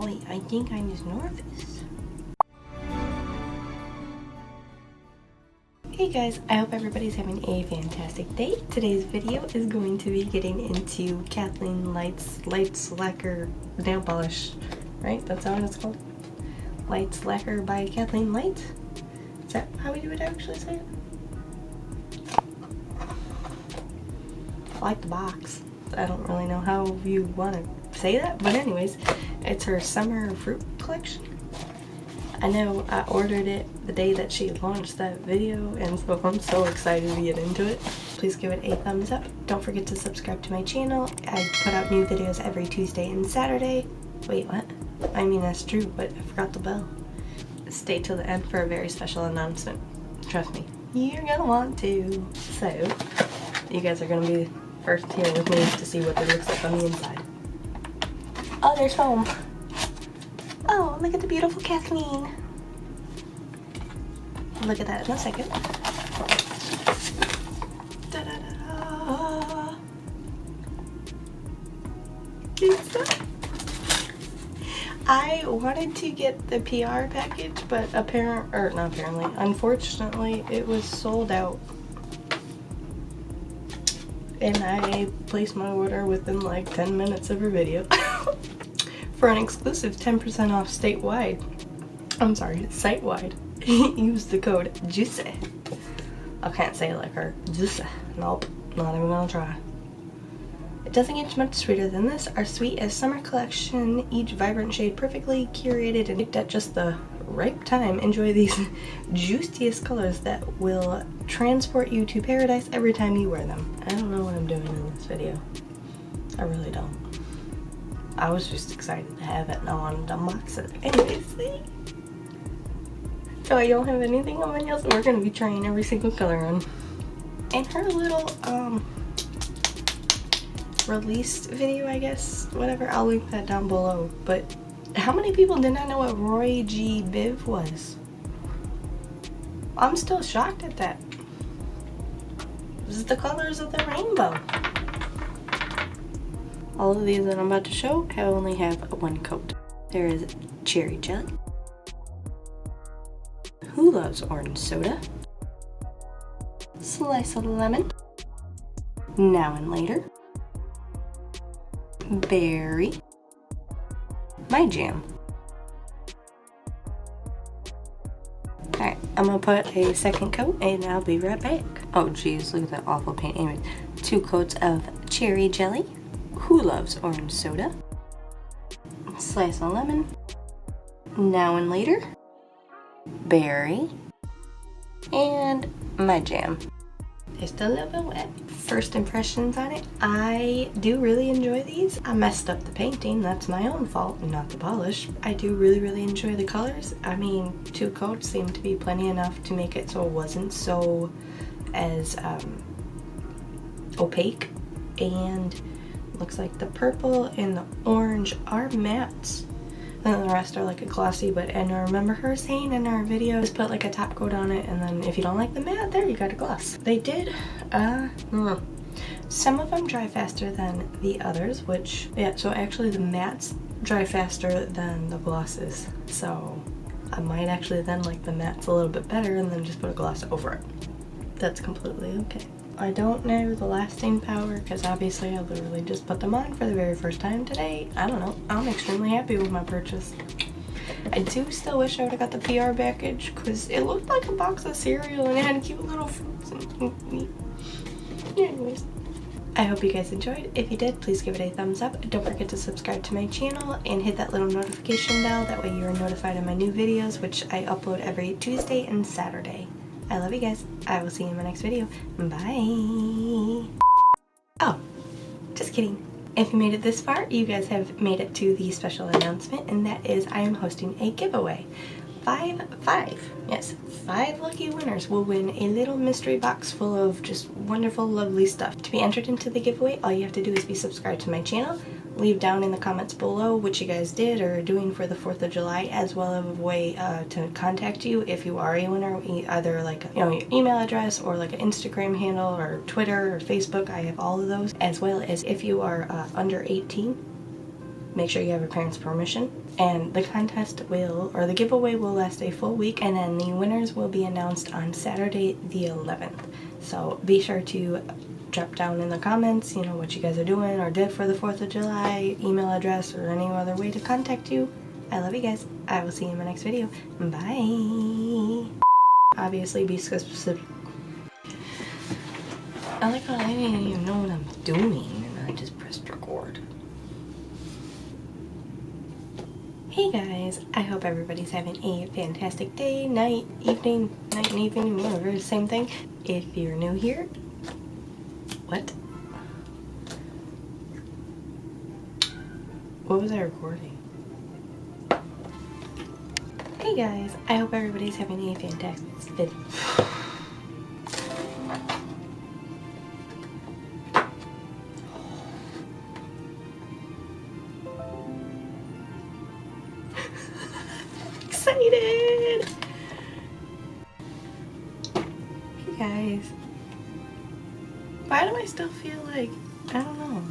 Wait, I think I'm just nervous. Hey guys, I hope everybody's having a fantastic day. Today's video is going to be getting into Kathleen Lights Lacquer nail polish, right? That's how it's called? Lights Lacquer by Kathleen Lights? Is that how we would actually say it? I like the box. I don't really know how you want to say that, but anyways, it's her summer fruit collection. I know I ordered it the day that she launched that video, and so I'm so excited to get into it. Please give it a thumbs up. Don't forget to subscribe to my channel. I put out new videos every Tuesday and Saturday. Wait, what? I mean, that's true, but I forgot the bell. Stay till the end for a very special announcement. Trust me, you're gonna want to. So, you guys are gonna be first here with me to see what it looks like on the inside. Oh, there's foam. Oh, look at the beautiful Kathleen. Look at that in a second. Da-da-da-da. I wanted to get the PR package, but unfortunately, it was sold out. And I placed my order within like 10 minutes of her video. For an exclusive 10% off statewide. I'm sorry, site-wide. Use the code Jessi. I can't say it like her. Jessi. Nope, not even gonna try. It doesn't get much sweeter than this. Our sweet as summer collection, each vibrant shade perfectly curated and picked at just the right time. Enjoy these juiciest colors that will transport you to paradise every time you wear them. I don't know what I'm doing in this video. I really don't. I was just excited to have it and I wanted to unbox it. Anyways, see? So I don't have anything on my nails, so we're going to be trying every single color on. And her little released video, I guess, whatever, I'll link that down below. But how many people did not know what Roy G. Biv was? I'm still shocked at that. This is the colors of the rainbow. All of these that I'm about to show, I only have one coat. There is cherry jelly. Who loves orange soda? Slice of lemon. Now and later. Berry. My jam. Alright, I'm gonna put a second coat and I'll be right back. Oh geez, look at that awful paint. Anyway, 2 coats of cherry jelly. Who loves orange soda? Slice of lemon. Now and later. Berry. And my jam. Just a little bit wet. First impressions on it. I do really enjoy these. I messed up the painting. That's my own fault, not the polish. I do really enjoy the colors. I mean, 2 coats seemed to be plenty enough to make it so it wasn't so as opaque. And looks like the purple and the orange are mattes. And then the rest are like a glossy, and I remember her saying in our video, just put like a top coat on it, and then if you don't like the matte, there you got a gloss. They did, some of them dry faster than the others, which, yeah, so actually the mattes dry faster than the glosses. So I might actually then like the mattes a little bit better and then just put a gloss over it. That's completely okay. I don't know the lasting power because obviously I literally just put them on for the very first time today. I don't know. I'm extremely happy with my purchase. I do still wish I would have got the PR package because it looked like a box of cereal and it had cute little fruits and meat. Anyways, I hope you guys enjoyed. If you did, please give it a thumbs up. Don't forget to subscribe to my channel and hit that little notification bell. That way you're notified of my new videos, which I upload every Tuesday and Saturday. I love you guys. I will see you in my next video. Bye. Oh, just kidding. If you made it this far, you guys have made it to the special announcement, and that is I am hosting a giveaway. 5 lucky winners will win a little mystery box full of just wonderful, lovely stuff. To be entered into the giveaway, all you have to do is be subscribed to my channel. Leave down in the comments below what you guys did or are doing for the 4th of July, as well as a way to contact you if you are a winner, either like, you know, your email address or like an Instagram handle or Twitter or Facebook. I have all of those, as well as if you are under 18, make sure you have your parents' permission. And the contest will, or the giveaway will last a full week, and then the winners will be announced on Saturday the 11th. So be sure to drop down in the comments, you know, what you guys are doing or did for the 4th of July, email address, or any other way to contact you. I love you guys. I will see you in my next video. Bye. Obviously be specific. I like how I didn't even know what I'm doing and I just pressed record. Hey guys, I hope everybody's having a fantastic day, night, evening, whatever, same thing. If you're new here, what? What was I recording? Hey guys, I hope everybody's having a fantastic excited! Hey guys, why do I still feel like, I don't know.